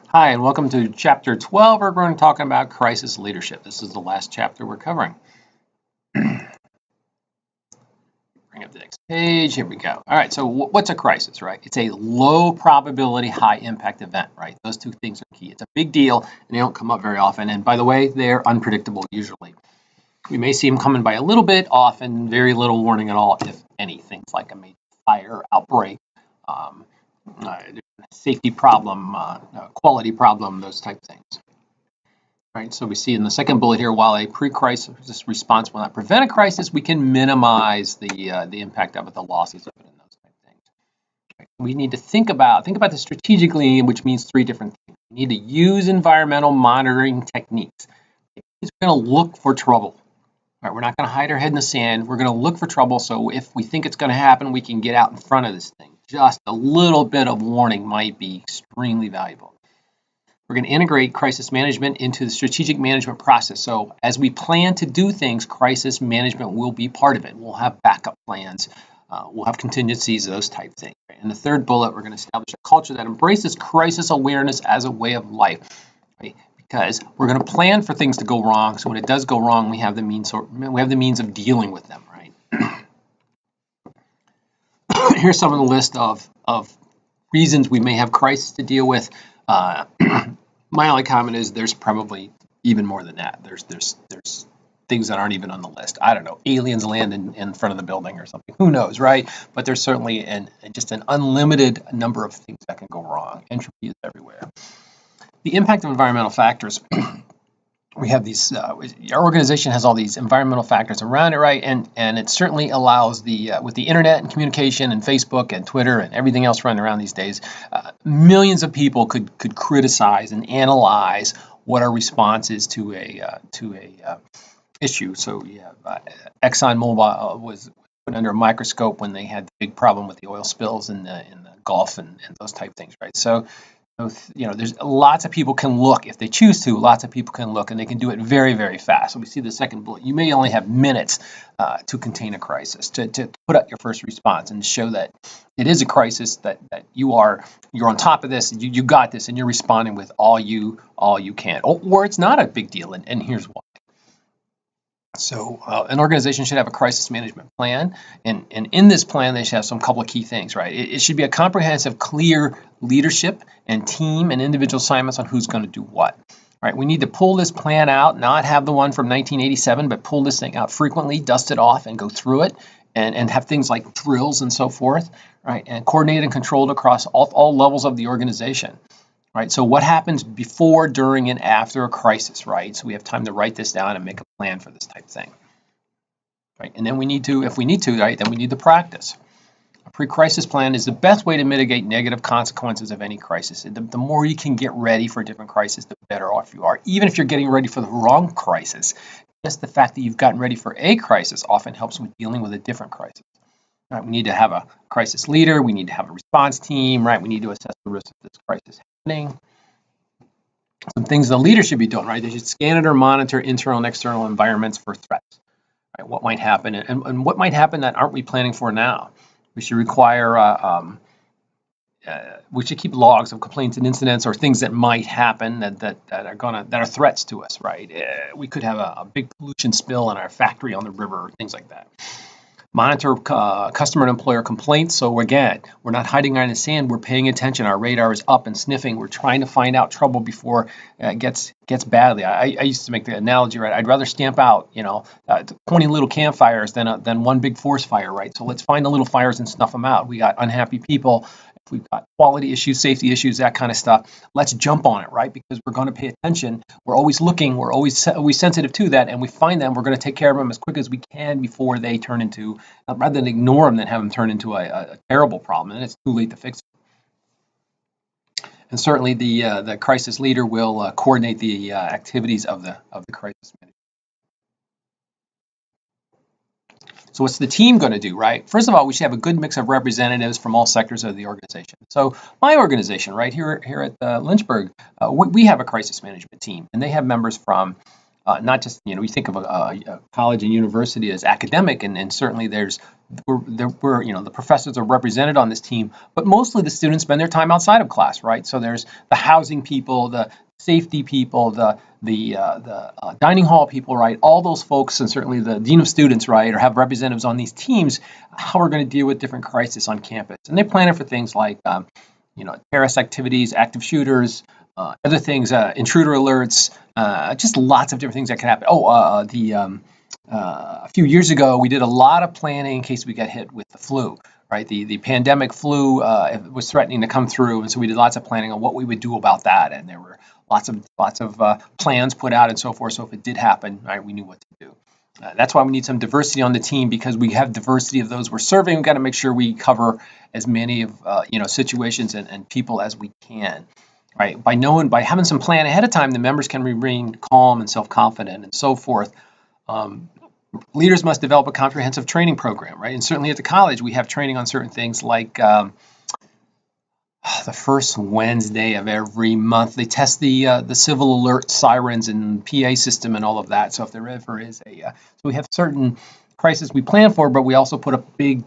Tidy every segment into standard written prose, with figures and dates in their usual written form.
Hi, and welcome to Chapter 12. We're going to talk about crisis leadership. This is the last chapter we're covering. Bring up the next page. Here we go. All right, so what's a crisis, right? It's a low probability, high impact event, right? Those two things are key. It's a big deal, and they don't come up very often. And by the way, they're unpredictable usually. We may see them coming by a little bit, often very little warning at all, if any. Things like a major fire outbreak, um, safety problem, quality problem, those type of things. Right, so we see in the second bullet here, while a pre-crisis response will not prevent a crisis, we can minimize the impact of it, the losses of it, and those type of things. Right. We need to think about this strategically, which means three different things. We need to use environmental monitoring techniques. We're going to look for trouble. Right, we're not going to hide our head in the sand. We're going to look for trouble. So if we think it's going to happen, we can get out in front of this thing. Just a little bit of warning might be extremely valuable. We're going to integrate crisis management into the strategic management process. So as we plan to do things, crisis management will be part of it. We'll have backup plans. We'll have contingencies, those type of things. And the third bullet, we're going to establish a culture that embraces crisis awareness as a way of life. Right? Because we're going to plan for things to go wrong. So when it does go wrong, we have the means of dealing with them. Right? Here's some of the list of reasons we may have crisis to deal with. My only comment is there's probably even more than that. There's things that aren't even on the list. I don't know, aliens land in front of the building or something. Who knows, right? But there's certainly just an unlimited number of things that can go wrong. Entropy is everywhere. The impact of environmental factors. We have these. Our organization has all these environmental factors around it, right? And it certainly allows with the internet and communication and Facebook and Twitter and everything else running around these days, millions of people could criticize and analyze what our response is to a issue. So ExxonMobil was put under a microscope when they had the big problem with the oil spills in the Gulf and those type of things, right? So there's lots of people can look if they choose to. Lots of people can look, and they can do it very, very fast. So we see the second bullet. You may only have minutes to contain a crisis, to put out your first response and show that it is a crisis, that you're on top of this, you got this, and you're responding with all you can. Or it's not a big deal, and here's why. So an organization should have a crisis management plan, and in this plan, they should have some couple of key things, right? It should be a comprehensive, clear leadership and team and individual assignments on who's going to do what. Right? We need to pull this plan out, not have the one from 1987, but pull this thing out frequently, dust it off, and go through it, and have things like drills and so forth, right? And coordinated and controlled across all levels of the organization. Right. So what happens before, during, and after a crisis, right? So we have time to write this down and make a plan for this type of thing. Right. And then if we need to, right, then we need to practice. A pre-crisis plan is the best way to mitigate negative consequences of any crisis. The more you can get ready for a different crisis, the better off you are. Even if you're getting ready for the wrong crisis, just the fact that you've gotten ready for a crisis often helps with dealing with a different crisis. Right, we need to have a crisis leader. We need to have a response team, right? We need to assess the risk of this crisis happening. Some things the leader should be doing, right? They should scan or monitor internal and external environments for threats, right? What might happen and what might happen that aren't we planning for now? We should we should keep logs of complaints and incidents or things that might happen that are threats to us, right? We could have a big pollution spill in our factory on the river or things like that. Monitor customer and employer complaints. So again, we're not hiding in the sand. We're paying attention. Our radar is up and sniffing. We're trying to find out trouble before it gets badly. I used to make the analogy, right? I'd rather stamp out 20 little campfires than one big forest fire, right? So let's find the little fires and snuff them out. We got unhappy people. If we've got quality issues, safety issues, that kind of stuff, let's jump on it, right? Because we're going to pay attention. We're always looking. We're always sensitive to that, and we find them. We're going to take care of them as quick as we can before they turn into, rather than ignore them, than have them turn into a terrible problem, and it's too late to fix it. And certainly, the crisis leader will coordinate the activities of the crisis manager. So what's the team going to do, right? First of all, we should have a good mix of representatives from all sectors of the organization. So my organization, right here at Lynchburg, we have a crisis management team, and they have members from not just, you think of a college and university as academic, and certainly the professors are represented on this team, but mostly the students spend their time outside of class, right? So there's the housing people, the safety people, the dining hall people, right? All those folks, and certainly the dean of students, right, or have representatives on these teams, how we're going to deal with different crises on campus. And they plan it for things like, terrorist activities, active shooters, other things, intruder alerts, just lots of different things that can happen. A few years ago, we did a lot of planning in case we got hit with the flu, right? The pandemic flu was threatening to come through, and so we did lots of planning on what we would do about that. And there were lots of plans put out and so forth. So if it did happen, right, we knew what to do. That's why we need some diversity on the team, because we have diversity of those we're serving. We've got to make sure we cover as many of situations and people as we can. Right? By having some plan ahead of time, the members can remain calm and self-confident and so forth. Leaders must develop a comprehensive training program, right? And certainly at the college, we have training on certain things like the first Wednesday of every month, they test the civil alert sirens and PA system and all of that. So if there ever is so we have certain crises we plan for, but we also put a big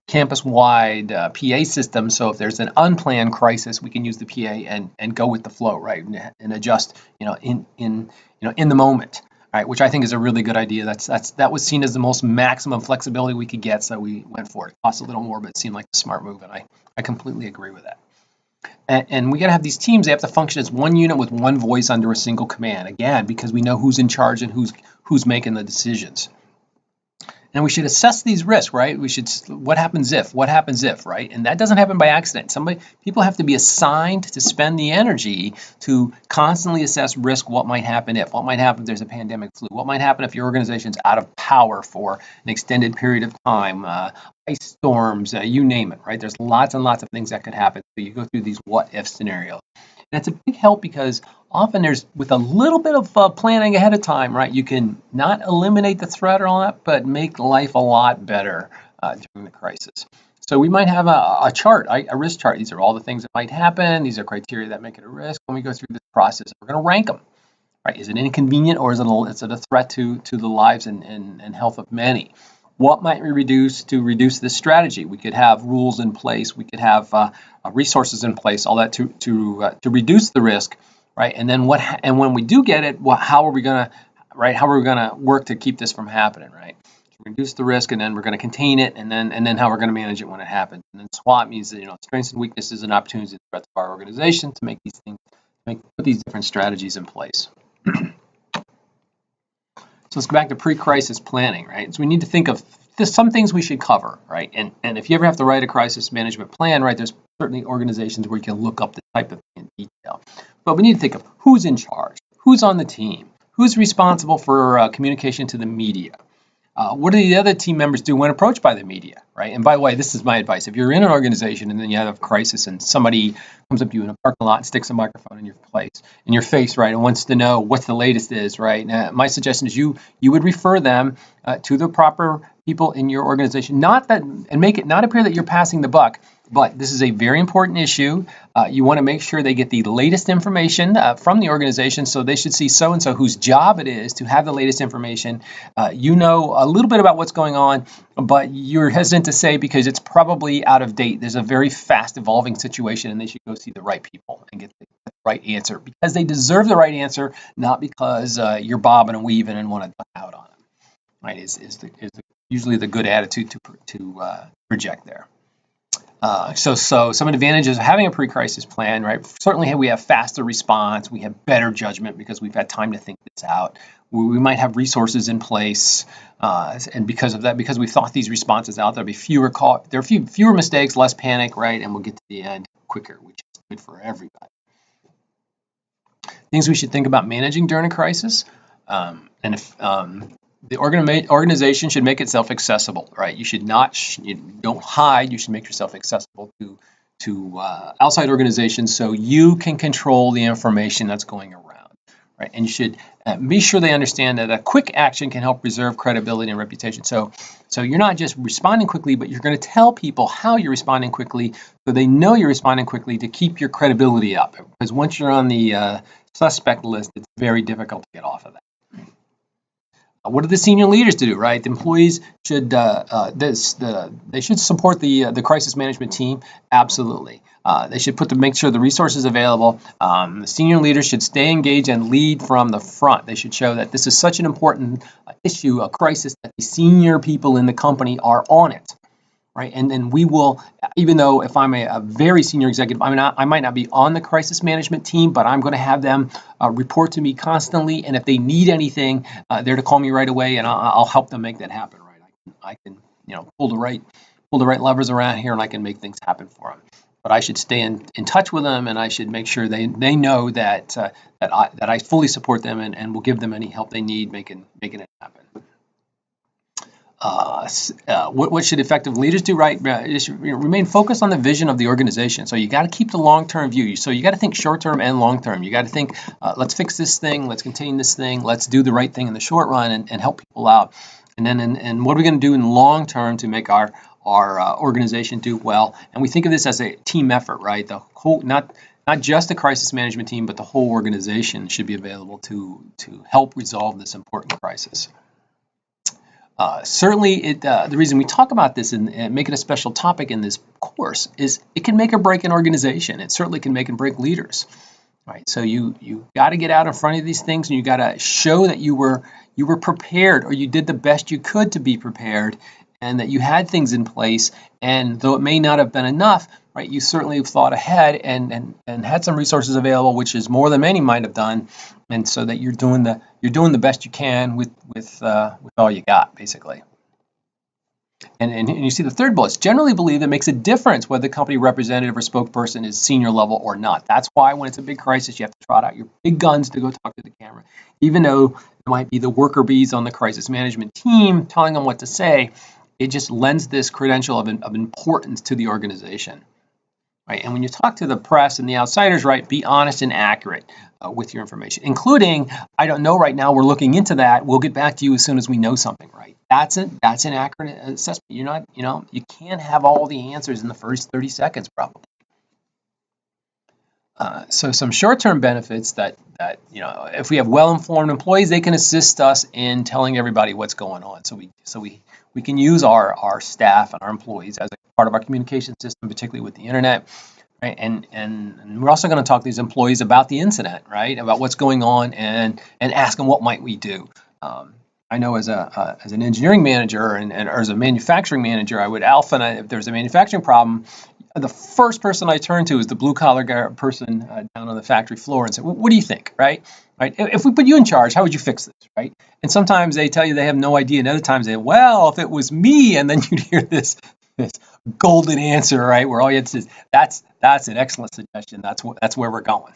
campus-wide PA system. So if there's an unplanned crisis, we can use the PA and go with the flow, right, and adjust, in the moment, right? Which I think is a really good idea. That was seen as the most maximum flexibility we could get, so we went for it. It cost a little more, but it seemed like the smart move, and I completely agree with that. And we got to have these teams. They have to function as one unit with one voice under a single command. Again, because we know who's in charge and who's making the decisions. And we should assess these risks, right? What happens if, right? And that doesn't happen by accident. People have to be assigned to spend the energy to constantly assess risk. What might happen if there's a pandemic flu? What might happen if your organization's out of power for an extended period of time? Ice storms, you name it, right? There's lots and lots of things that could happen. So you go through these what-if scenarios. And it's a big help because often with a little bit of planning ahead of time, right, you can not eliminate the threat or all that, but make life a lot better during the crisis. So we might have a chart, a risk chart. These are all the things that might happen. These are criteria that make it a risk. When we go through this process, we're going to rank them, right? Is it inconvenient, or is it a threat to the lives and health of many? What might we reduce to reduce this strategy? We could have rules in place. We could have resources in place, all that to reduce the risk, right? And then when we do get it, how are we going to work to keep this from happening, right? To reduce the risk, and then we're going to contain it, and then how we're going to manage it when it happens. And then SWOT means that, strengths and weaknesses and opportunities and threats of our organization to make these things, put these different strategies in place. So let's go back to pre-crisis planning, right? So we need to think of some things we should cover, right? And if you ever have to write a crisis management plan, right, there's certainly organizations where you can look up the type of thing in detail. But we need to think of who's in charge, who's on the team, who's responsible for communication to the media. What do the other team members do when approached by the media, right? And by the way, this is my advice. If you're in an organization and then you have a crisis and somebody comes up to you in a parking lot and sticks a microphone in your face, right, and wants to know what the latest is, right? My suggestion is you would refer them to the proper people in your organization, and make it not appear that you're passing the buck, but this is a very important issue. You want to make sure they get the latest information from the organization, so they should see so-and-so whose job it is to have the latest information. You know a little bit about what's going on, but you're hesitant to say because it's probably out of date. There's a very fast evolving situation, and they should go see the right people and get the right answer because they deserve the right answer, not because you're bobbing and weaving and want to duck out on them. Right? Is usually the good attitude to project there. So some advantages of having a pre-crisis plan, right? Certainly we have faster response, we have better judgment because we've had time to think this out. We might have resources in place, and because of that, because we thought these responses out, there'll be fewer mistakes, less panic, right? And we'll get to the end quicker, which is good for everybody. Things we should think about managing during a crisis, the organization should make itself accessible, right? You don't hide. You should make yourself accessible to outside organizations so you can control the information that's going around, right? And you should be sure they understand that a quick action can help preserve credibility and reputation. So you're not just responding quickly, but you're going to tell people how you're responding quickly so they know you're responding quickly to keep your credibility up. Because once you're on the suspect list, it's very difficult to get off of that. What are the senior leaders to do, right? The employees should they should support the crisis management team. Absolutely. They should make sure the resources available. The senior leaders should stay engaged and lead from the front. They should show that this is such an important issue, a crisis, that the senior people in the company are on it. Right, and then we will, even though if I'm a very senior executive, I might not be on the crisis management team, but I'm going to have them report to me constantly, and if they need anything, they're to call me right away, and I'll help them make that happen. Right, I can pull the right levers around here, and I can make things happen for them. But I should stay in touch with them, and I should make sure they know that I fully support them and will give them any help they need making it happen. What should effective leaders do, right? Remain focused on the vision of the organization. So you got to keep the long-term view. So you got to think short-term and long-term. You got to think, let's fix this thing, let's contain this thing, let's do the right thing in the short run and help people out. And then, and what are we going to do in long-term to make our organization do well? And we think of this as a team effort, right? The whole, not just the crisis management team, but the whole organization should be available to help resolve this important crisis. Certainly, the reason we talk about this and make it a special topic in this course is it can make or break an organization. It certainly can make and break leaders, right? So you got to get out in front of these things, and you got to show that you were prepared, or you did the best you could to be prepared, and that you had things in place. And though it may not have been enough, right, you certainly have thought ahead and had some resources available, which is more than many might have done, and so that you're doing the best you can with all you got, basically. And you see the third bullet, generally believe it makes a difference whether the company representative or spokesperson is senior level or not. That's why when it's a big crisis, you have to trot out your big guns to go talk to the camera. Even though it might be the worker bees on the crisis management team telling them what to say, it just lends this credential of importance to the organization. Right? And when you talk to the press and the outsiders, right, be honest and accurate with your information, including, I don't know right now, we're looking into that, we'll get back to you as soon as we know something, right? That's an accurate assessment. You're not, you can't have all the answers in the first 30 seconds, probably. So some short-term benefits that if we have well-informed employees, they can assist us in telling everybody what's going on. So we can use our staff and our employees as a part of our communication system, particularly with the internet. Right? And we're also going to talk to these employees about the incident, right? About what's going on and ask them what might we do. I know as an engineering manager or as a manufacturing manager, I would often, if there's a manufacturing problem, the first person I turn to is the blue-collar person down on the factory floor and say, well, what do you think, right? If we put you in charge, how would you fix this, right? And sometimes they tell you they have no idea, and other times they say, well, if it was me, and then you'd hear this golden answer, right, where all you had to say is, that's an excellent suggestion. That's where we're going.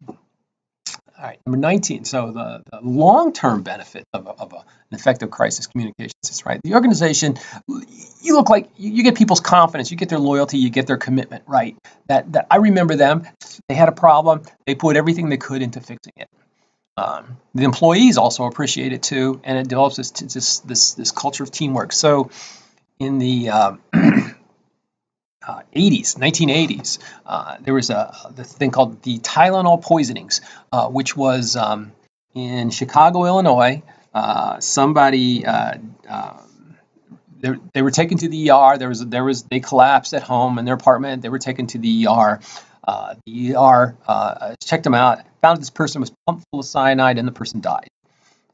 All right, number 19. So the long-term benefit of an effective crisis communications is, right, the organization, you look like you get people's confidence, you get their loyalty, you get their commitment, right? That I remember them, they had a problem, they put everything they could into fixing it. The employees also appreciate it too, and it develops this culture of teamwork. So in the 1980s, there was the thing called the Tylenol poisonings, which was in Chicago, Illinois. Somebody they were taken to the ER. They collapsed at home in their apartment. They were taken to the ER. The ER checked them out, found this person was pumped full of cyanide, and the person died.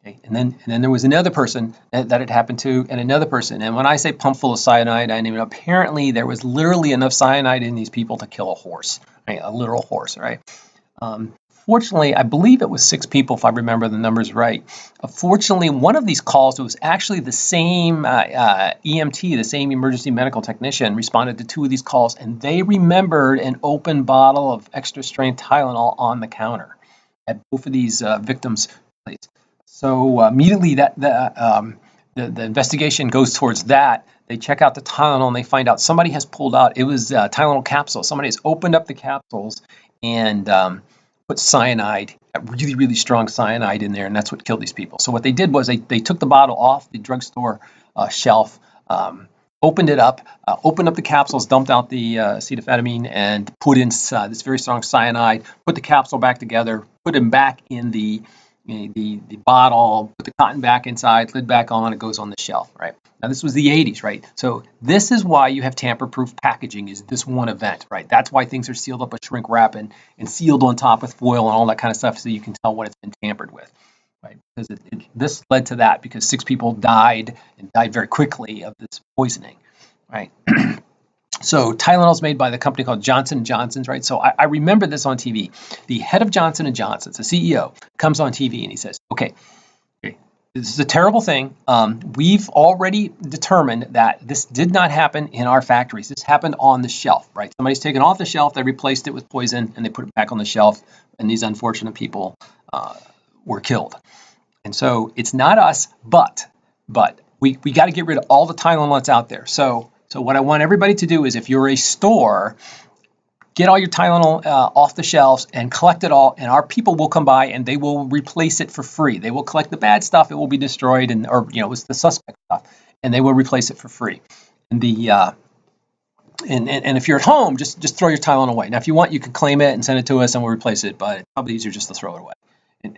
Okay. And then there was another person that it happened to, and another person. And when I say pumped full of cyanide, I mean apparently there was literally enough cyanide in these people to kill a horse, right? A literal horse, right? Fortunately, I believe it was 6 people, if I remember the numbers right. Fortunately, one of these calls was actually the same EMT, the same emergency medical technician, responded to 2 of these calls, and they remembered an open bottle of extra strength Tylenol on the counter at both of these victims' places. So immediately the investigation goes towards that. They check out the Tylenol and they find out somebody has pulled out. It was Tylenol capsules. Somebody has opened up the capsules and put cyanide, really, really strong cyanide in there, and that's what killed these people. So what they did was they took the bottle off the drugstore shelf, opened it up, opened up the capsules, dumped out the acetaminophen, and put in this very strong cyanide, put the capsule back together, put him back in the the bottle, put the cotton back inside, lid back on, it goes on the shelf, right? Now this was the 80s, right? So this is why you have tamper-proof packaging, is this one event, right? That's why things are sealed up with shrink wrap and sealed on top with foil and all that kind of stuff, so you can tell when it's been tampered with, right? Because this led to that, because 6 people died, and died very quickly of this poisoning, right? So Tylenol's made by the company called Johnson & Johnson's, right? So I remember this on TV. The head of Johnson & Johnson's, the CEO, comes on TV and he says, okay, this is a terrible thing. We've already determined that this did not happen in our factories. This happened on the shelf, right? Somebody's taken off the shelf, they replaced it with poison, and they put it back on the shelf, and these unfortunate people were killed. And so it's not us, but we got to get rid of all the Tylenol that's out there. So what I want everybody to do is, if you're a store, get all your Tylenol off the shelves and collect it all, and our people will come by and they will replace it for free. They will collect the bad stuff; it will be destroyed, or it was the suspect stuff, and they will replace it for free. And and if you're at home, just throw your Tylenol away. Now, if you want, you can claim it and send it to us, and we'll replace it. But it's probably easier just to throw it away.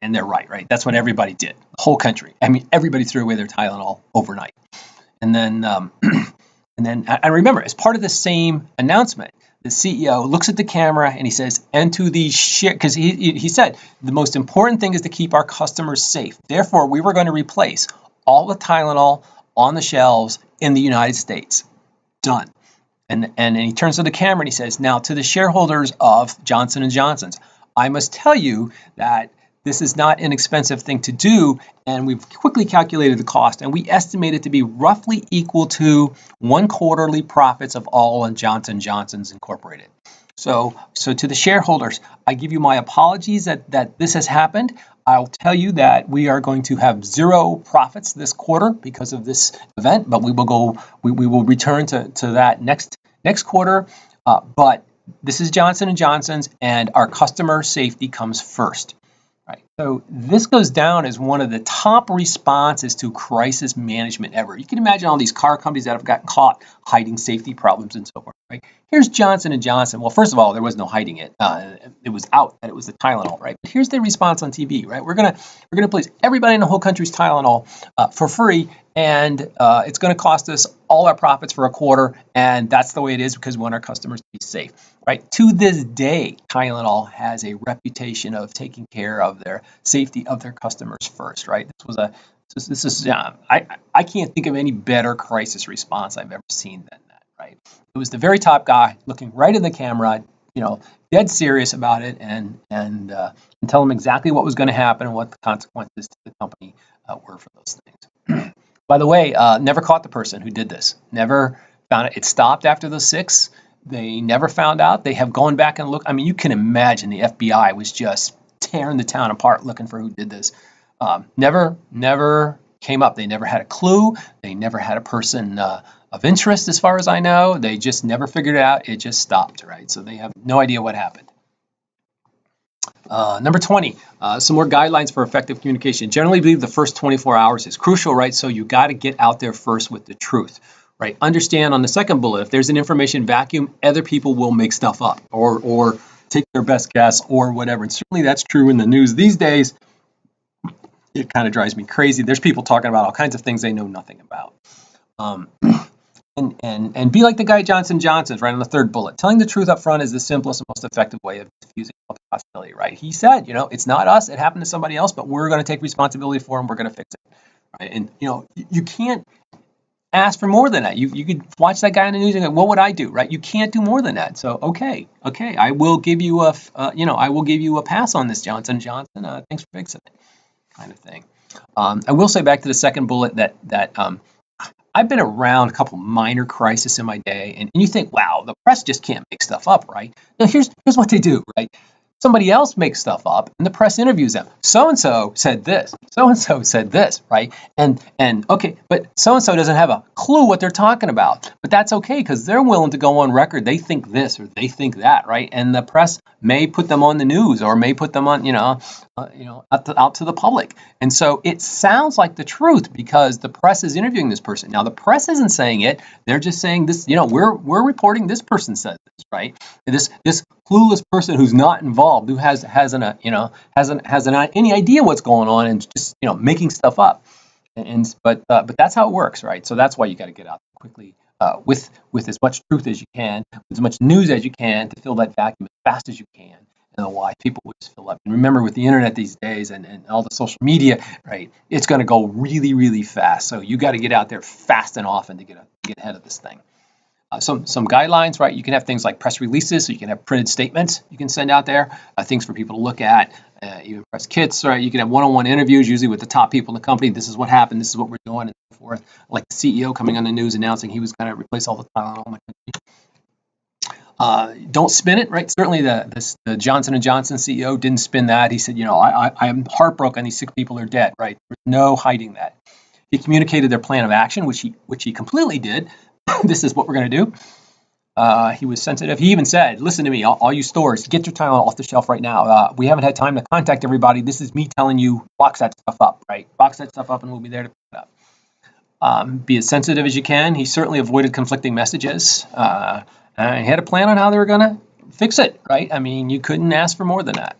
And they're right? That's what everybody did. The whole country. I mean, everybody threw away their Tylenol overnight. And then I remember, as part of the same announcement, the CEO looks at the camera and he says, and to the share, because he said the most important thing is to keep our customers safe. Therefore, we were going to replace all the Tylenol on the shelves in the United States. Done. And he turns to the camera and he says, now to the shareholders of Johnson & Johnson's, I must tell you that this is not an expensive thing to do, and we've quickly calculated the cost, and we estimate it to be roughly equal to 1 quarterly profits of all on Johnson & Johnson's Incorporated. So to the shareholders, I give you my apologies that this has happened. I'll tell you that we are going to have 0 profits this quarter because of this event, but we will return to that next quarter. But this is Johnson & Johnson's, and our customer safety comes first. Right. So this goes down as one of the top responses to crisis management ever. You can imagine all these car companies that have gotten caught hiding safety problems and so forth. Right. Here's Johnson & Johnson. Well, first of all, there was no hiding it. It was out that it was the Tylenol. Right. But here's their response on TV. Right. We're gonna place everybody in the whole country's Tylenol for free, and it's going to cost us all our profits for a quarter. And that's the way it is, because we want our customers to be safe. Right. To this day, Tylenol has a reputation of taking care of their safety of their customers first. Right. I can't think of any better crisis response I've ever seen than that. Right. It was the very top guy looking right in the camera, dead serious about it, and tell them exactly what was going to happen and what the consequences to the company were for those things. By the way, never caught the person who did this. Never found it. It stopped after the 6. They never found out. They have gone back and looked. I mean, you can imagine the FBI was just tearing the town apart looking for who did this. Never came up. They never had a clue. They never had a person of interest, as far as I know. They just never figured it out. It just stopped, right? So they have no idea what happened. Number 20, some more guidelines for effective communication. Generally believe the first 24 hours is crucial, right? So you got to get out there first with the truth. Right. Understand on the second bullet, if there's an information vacuum, other people will make stuff up or take their best guess or whatever. And certainly that's true in the news these days. It kind of drives me crazy. There's people talking about all kinds of things they know nothing about. And be like the guy at Johnson & Johnson's, right on the third bullet. Telling the truth up front is the simplest and most effective way of diffusing public hostility, right? He said, it's not us. It happened to somebody else, but we're going to take responsibility for it, and we're going to fix it. Right? And, you can't ask for more than that. You could watch that guy on the news and go, what would I do? Right? You can't do more than that. So, okay, I will give you a pass on this, Johnson & Johnson. Thanks for fixing it, kind of thing. I will say, back to the second bullet, that I've been around a couple minor crises in my day, and you think, wow, the press just can't make stuff up, right? Now, here's what they do, right? Somebody else makes stuff up, and the press interviews them. So-and-so said this. So-and-so said this, right? And okay, but so-and-so doesn't have a clue what they're talking about. But that's okay, because they're willing to go on record. They think this or they think that, right? And the press may put them on the news or may put them on, out to the public. And so it sounds like the truth because the press is interviewing this person. Now, the press isn't saying it. They're just saying this, we're reporting this person says this, right? This clueless person who's not involved involved, who hasn't any idea what's going on and just making stuff up. But that's how it works, right? So that's why you got to get out quickly with as much truth as you can, with as much news as you can, to fill that vacuum as fast as you can. And why people would just fill up. And remember, with the internet these days and all the social media, right, it's going to go really, really fast. So you got to get out there fast and often to get ahead of this thing. Some guidelines, right? You can have things like press releases, so you can have printed statements you can send out there, things for people to look at, even press kits, right? You can have one-on-one interviews, usually with the top people in the company. This is what happened, this is what we're doing, and so forth. Like the CEO coming on the news announcing he was going to replace all the Tylenol in the company. Don't spin it, right? Certainly the Johnson & Johnson CEO didn't spin that. He said, I'm heartbroken these sick people are dead, right? There's no hiding that. He communicated their plan of action, which he completely did. This is what we're going to do. He was sensitive. He even said, listen to me, all you stores, get your Tylenol off the shelf right now. We haven't had time to contact everybody. This is me telling you, box that stuff up, right? Box that stuff up and we'll be there to pick it up. Be as sensitive as you can. He certainly avoided conflicting messages. He had a plan on how they were going to fix it, right? I mean, you couldn't ask for more than that.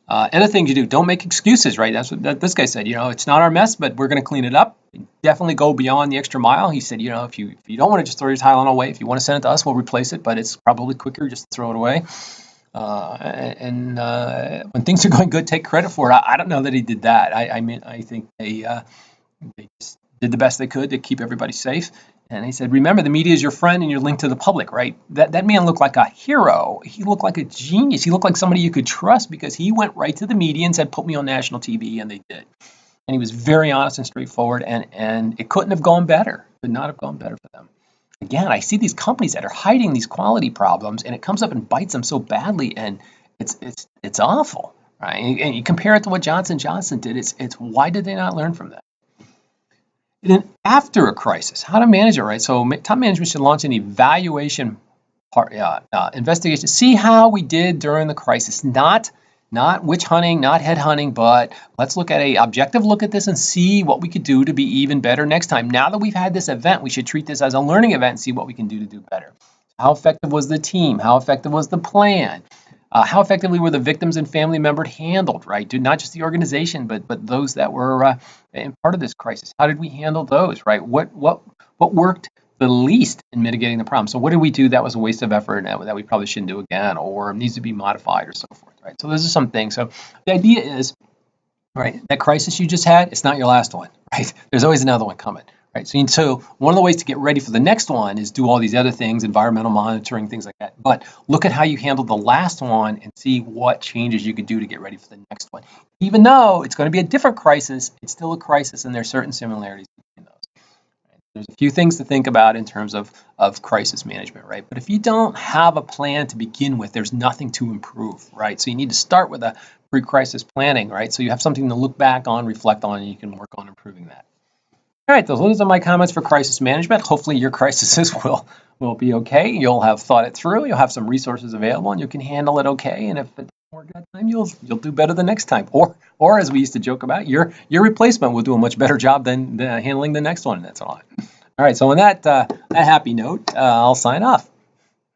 Other things you do, don't make excuses, right? That's what this guy said. It's not our mess, but we're going to clean it up. Definitely go beyond the extra mile. He said, if you don't want to just throw your Tylenol away, if you want to send it to us, we'll replace it, but it's probably quicker just to throw it away. When things are going good, take credit for it. I don't know that he did that. I think they just did the best they could to keep everybody safe. And he said, remember, the media is your friend and you're linked to the public, right? That man looked like a hero. He looked like a genius. He looked like somebody you could trust because he went right to the media and said, put me on national TV, and they did. And he was very honest and straightforward, and it couldn't have gone better. Could not have gone better for them. Again, I see these companies that are hiding these quality problems, and it comes up and bites them so badly, and it's awful, right? And you compare it to what Johnson & Johnson did. It's why did they not learn from that? And then after a crisis, how to manage it, right? So top management should launch an evaluation investigation. See how we did during the crisis. Not witch hunting, not head hunting, but let's look at an objective look at this and see what we could do to be even better next time. Now that we've had this event, we should treat this as a learning event and see what we can do to do better. How effective was the team? How effective was the plan? How effectively were the victims and family members handled, right? Not just the organization, but those that were in part of this crisis. How did we handle those, right? What worked the least in mitigating the problem? So what did we do that was a waste of effort and that we probably shouldn't do again, or needs to be modified, or so forth, right? So those are some things. So the idea is, right, that crisis you just had, it's not your last one, right? There's always another one coming. Right. So one of the ways to get ready for the next one is do all these other things, environmental monitoring, things like that. But look at how you handled the last one and see what changes you could do to get ready for the next one. Even though it's going to be a different crisis, it's still a crisis, and there are certain similarities between those. Right? There's a few things to think about in terms of crisis management, right? But if you don't have a plan to begin with, there's nothing to improve, right? So you need to start with a pre-crisis planning, right? So you have something to look back on, reflect on, and you can work on improving that. All right, those are my comments for crisis management. Hopefully your crises will be okay. You'll have thought it through. You'll have some resources available, and you can handle it okay. And if it doesn't work that time, you'll do better the next time. Or as we used to joke about, your replacement will do a much better job than handling the next one. That's all. All right, so on that happy note, I'll sign off.